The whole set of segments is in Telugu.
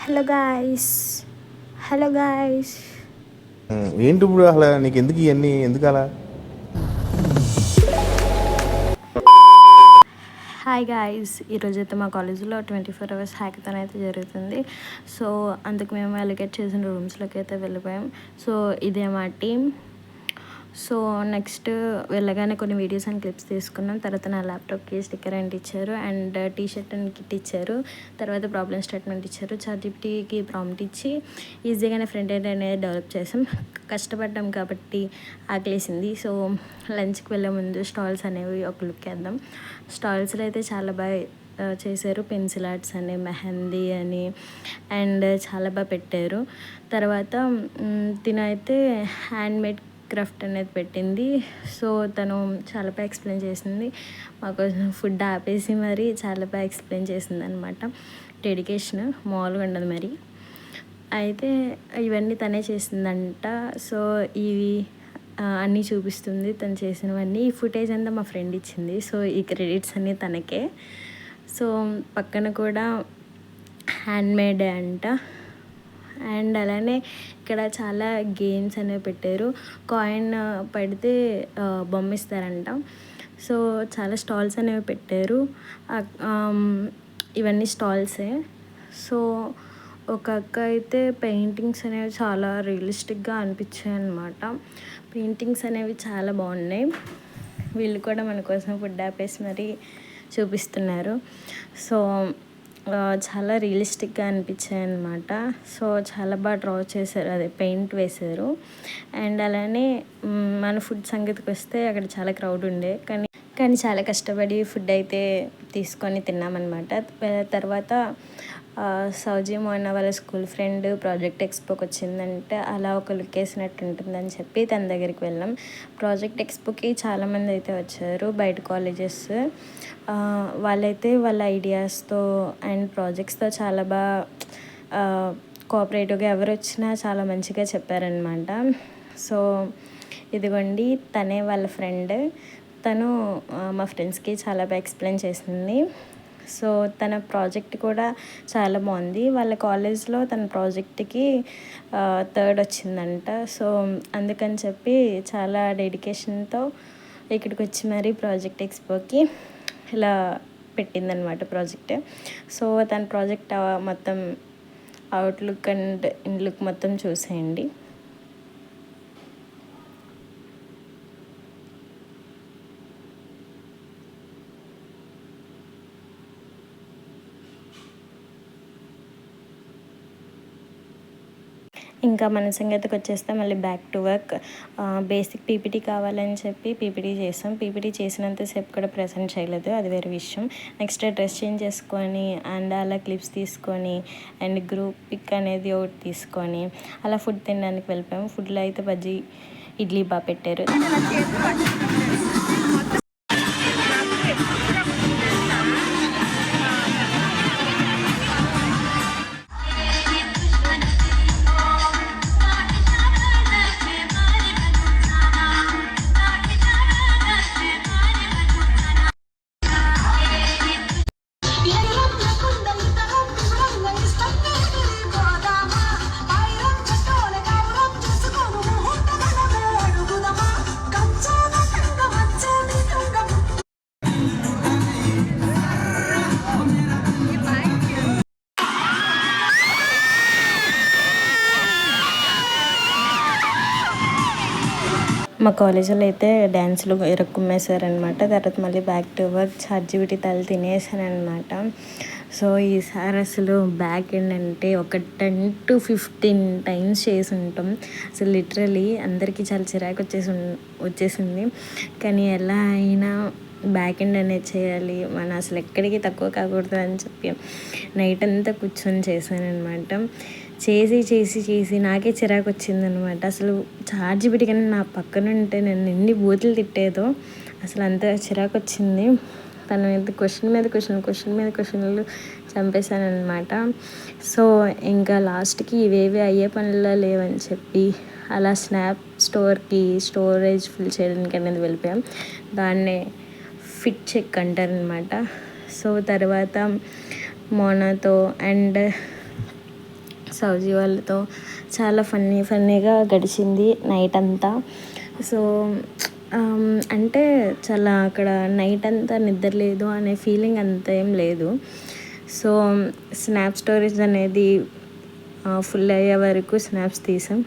Hello guys. Hello guys. ఏంటి ఇప్పుడు అసలు నీకు ఎందుకు ఇవన్నీ ఎందుకు అలా? Hi guys. ఈరోజైతే మా కాలేజీలో 24 hours హ్యాకథాన్ అయితే జరుగుతుంది. సో అందుకు మేము అలొకేట్ చేసిన రూమ్స్లోకి అయితే వెళ్ళిపోయాం. సో ఇదే మా టీం. సో నెక్స్ట్ వెళ్ళగానే కొన్ని వీడియోస్ అండ్ క్లిప్స్ తీసుకున్నాం. తర్వాత నా ల్యాప్టాప్కి స్టిక్కర్ అండ్ ఇచ్చారు, అండ్ టీషర్ట్ అండ్ కిట్ ఇచ్చారు. తర్వాత ప్రాబ్లమ్ స్టేట్మెంట్ ఇచ్చారు. చాట్‌జీపీటీకి ప్రాంప్ట్ ఇచ్చి ఈజీగానే ఫ్రంట్ ఎండ్ అనేది డెవలప్ చేసాం. కష్టపడ్డాం కాబట్టి ఆకలేసింది. సో లంచ్కి వెళ్ళే ముందు స్టాల్స్ అనేవి ఒక లుక్ వేద్దాం. స్టాల్స్లో అయితే చాలా బాగా చేశారు. పెన్సిల్ ఆర్ట్స్ అని, మెహందీ అని, అండ్ చాలా బాగా పెట్టారు. తర్వాత తినైతే హ్యాండ్మేడ్ క్రాఫ్ట్ అనేది పెట్టింది. సో తను చాలా బాగా ఎక్స్ప్లెయిన్ చేసింది. మాకోసం ఫుడ్ ఆపేసి మరి చాలా బాగా ఎక్స్ప్లెయిన్ చేసింది అనమాట. డెడికేషన్ మామూలుగా ఉండదు మరి. అయితే ఇవన్నీ తనే చేసిందంట. సో ఇవి అన్నీ చూపిస్తుంది తను చేసినవన్నీ. ఈ ఫుటేజ్ అంతా మా ఫ్రెండ్ ఇచ్చింది. సో ఈ క్రెడిట్స్ అన్నీ తనకే. సో పక్కన కూడా హ్యాండ్మేడే అంట. అండ్ అలానే ఇక్కడ చాలా గేమ్స్ అనేవి పెట్టారు. కాయిన్ పడితే బొమ్మ ఇస్తారంట. సో చాలా స్టాల్స్ అనేవి పెట్టారు. ఇవన్నీ స్టాల్సే. సో ఒక అక్క అయితే పెయింటింగ్స్ అనేవి చాలా రియలిస్టిక్గా అనిపించాయి అన్నమాట. పెయింటింగ్స్ అనేవి చాలా బాగున్నాయి. వీళ్ళు కూడా మన కోసం ఫుడ్ ఆపేసి మరీ చూపిస్తున్నారు. సో చాలా రియలిస్టిక్గా అనిపించాయి అన్నమాట. సో చాలా బాగా డ్రా చేశారు, అదే పెయింట్ వేశారు. అండ్ అలానే మన ఫుడ్ సంగతికి వస్తే అక్కడ చాలా క్రౌడ్ ఉండే, కానీ చాలా కష్టపడి ఫుడ్ అయితే తీసుకొని తిన్నామన్నమాట. తర్వాత సౌజీ మోన వాళ్ళ స్కూల్ ఫ్రెండ్ ప్రాజెక్ట్ ఎక్స్పోకి వచ్చిందంటే అలా ఒక లుక్ వేసినట్టు ఉంటుందని చెప్పి తన దగ్గరికి వెళ్ళాం. ప్రాజెక్ట్ ఎక్స్పోకి చాలామంది అయితే వచ్చారు, బయట కాలేజెస్ వాళ్ళైతే వాళ్ళ ఐడియాస్తో అండ్ ప్రాజెక్ట్స్తో చాలా బాగా కోఆపరేటివ్గా ఎవరు వచ్చినా చాలా మంచిగా చెప్పారనమాట. సో ఇదిగోండి తనే వాళ్ళ ఫ్రెండ్. తను మా ఫ్రెండ్స్కి చాలా బాగా ఎక్స్ప్లెయిన్ చేసింది. సో తన ప్రాజెక్ట్ కూడా చాలా బాగుంది. వాళ్ళ కాలేజ్లో తన ప్రాజెక్ట్కి 3rd వచ్చిందంట. సో అందుకని చెప్పి చాలా డెడికేషన్తో ఇక్కడికి వచ్చి మరీ ప్రాజెక్ట్ ఎక్స్పోకి ఇలా పెట్టిందనమాట ప్రాజెక్ట్. సో తన ప్రాజెక్ట్ మొత్తం అవుట్లుక్ అండ్ ఇన్లుక్ మొత్తం చూసేయండి. ఇంకా మన సంగతికి వచ్చేస్తే మళ్ళీ back to work. Basic PPT కావాలని చెప్పి పీపీటీ చేసాం. పీపీటీ చేసినంతసేపు కూడా ప్రజెంట్ చేయలేదు, అది వేరే విషయం. నెక్స్ట్ డ్రెస్ చేంజ్ చేసుకొని అండ్ అలా క్లిప్స్ తీసుకొని అండ్ గ్రూప్ పిక్ అనేది ఒకటి తీసుకొని అలా ఫుడ్ తినడానికి వెళ్ళిపోయాము. ఫుడ్లో అయితే బజ్జీ ఇడ్లీ బాగా పెట్టారు. మా కాలేజీలో అయితే డ్యాన్స్లు ఇరుక్కుమ్మేశారనమాట. తర్వాత మళ్ళీ బ్యాక్ టు వర్క్. చాట్‌జీపీటీ తల తినేసానమాట. సో ఈసారి అసలు బ్యాక్ ఎండ్ అంటే ఒక 10 to 15 times చేసి ఉంటాం. అసలు లిటరలీ అందరికీ చాలా చిరాకు వచ్చేసింది. కానీ ఎలా అయినా బ్యాక్ ఎండ్ అనేది చేయాలి, మనం అసలు ఎక్కడికి తక్కువ కాకూడదు అని చెప్పి నైట్ అంతా కూర్చొని చేశానమాట. చేసి నాకే చిరాకు వచ్చిందనమాట. అసలు చాట్‌జీపీటీ కానీ నా పక్కన ఉంటే నేను ఎన్ని బూతులు తిట్టేదో, అసలు అంత చిరాకు వచ్చింది. తన మీద క్వశ్చన్లు చంపేశానమాట. సో ఇంకా లాస్ట్కి ఇవేవి అయ్యే పనుల్లో లేవని చెప్పి అలా స్నాప్ స్టోర్కి స్టోరేజ్ ఫుల్ చేయడానికి అనేది వెళ్ళిపోయాం. దాన్నే ఫిట్ చెక్ అంటారనమాట. సో తర్వాత మోనాతో అండ్ సౌజీ వాళ్ళతో చాలా ఫన్నీగా గడిచింది నైట్ అంతా. సో అంటే చాలా అక్కడ నైట్ అంతా నిద్ర లేదు అనే ఫీలింగ్ అంత ఏం లేదు. సో స్నాప్ స్టోరీస్ అనేది ఫుల్ అయ్యే వరకు స్నాప్స్ తీసాం.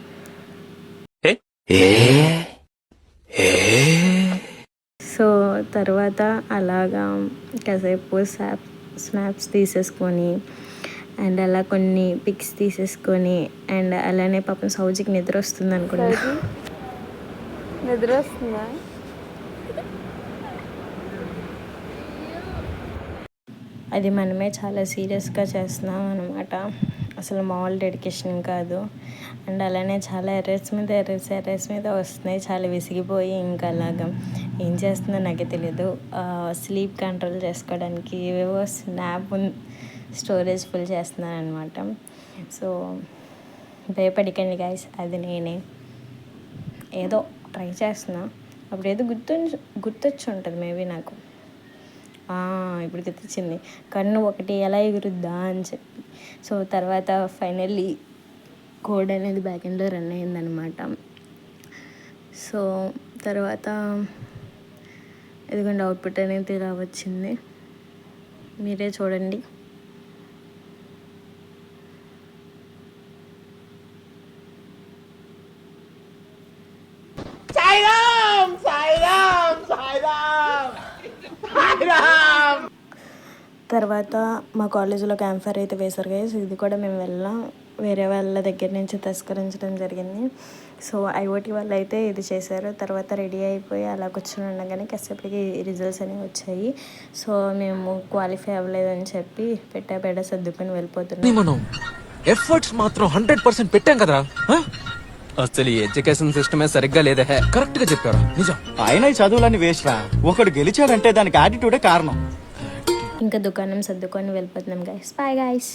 సో తర్వాత అలాగా కాసేపు స్నాప్స్ తీసేసుకొని అండ్ అలా కొన్ని పిక్స్ తీసేసుకొని అండ్ అలానే పాపం సౌజికి నిద్ర వస్తుంది అనుకున్నా. నిద్ర వస్తుందా? అది మనమే చాలా సీరియస్గా చేస్తున్నాం అనమాట, అసలు మామూలు డెడికేషన్ కాదు. అండ్ అలానే చాలా ఎర్రర్స్ మీద వస్తున్నాయి. చాలా విసిగిపోయి ఇంకా అలాగా ఏం చేస్తుందో నాకే తెలియదు. స్లీప్ కంట్రోల్ చేసుకోవడానికి ఏవేవో స్నాప్ స్టోరేజ్ ఫుల్ చేస్తున్నాను అనమాట. సో భయపడికండి గైస్, అది నేనే ఏదో ట్రై చేస్తున్నా. అప్పుడు ఏదో గుర్తొచ్చి ఉంటుంది మేబీ నాకు. ఇప్పుడు గుర్తొచ్చింది, కన్ను ఒకటి ఎలా ఎగురుద్దా అని చెప్పి. సో తర్వాత ఫైనల్లీ కోడ్ అనేది బ్యాక్ ఎండ్లో రన్ అయ్యిందనమాట. సో తర్వాత ఎందుకంటే అవుట్పుట్ అనేది ఇలా వచ్చింది, మీరే చూడండి. తర్వాత మా కాలేజీలో క్యాంప్ ఫైర్ అయితే వేశారు గైస్. ఇది కూడా మేము వేరే వాళ్ళ దగ్గర నుంచి తస్కరించడం జరిగింది. సో ఐఓటీ వాళ్ళు అయితే ఇది చేశారు. తర్వాత రెడీ అయిపోయి అలా కూర్చొని ఉండగానే కాసేపటికి రిజల్ట్స్ అనేవి వచ్చాయి. సో మేము క్వాలిఫై అవ్వలేదని చెప్పి పెట్ట సర్దుకొని వెళ్ళిపోతున్నాం. మనం ఎఫర్ట్స్ మాత్రం 100% పెట్టాం కదా. అసలు ఈ ఎడ్యుకేషన్ సిస్టమే సరిగ్గా లేదే. కరెక్ట్ గా చెప్పారా, నిజం. ఆయన ఈ చదువులన్నీ వేస్ట్ రా. ఒకడు గెలిచాడంటే దానికి యాటిట్యూడే కారణం. ఇంకా దుకాణం సర్దుకొని వెళ్ళిపోతున్నాం గైస్. Bye guys.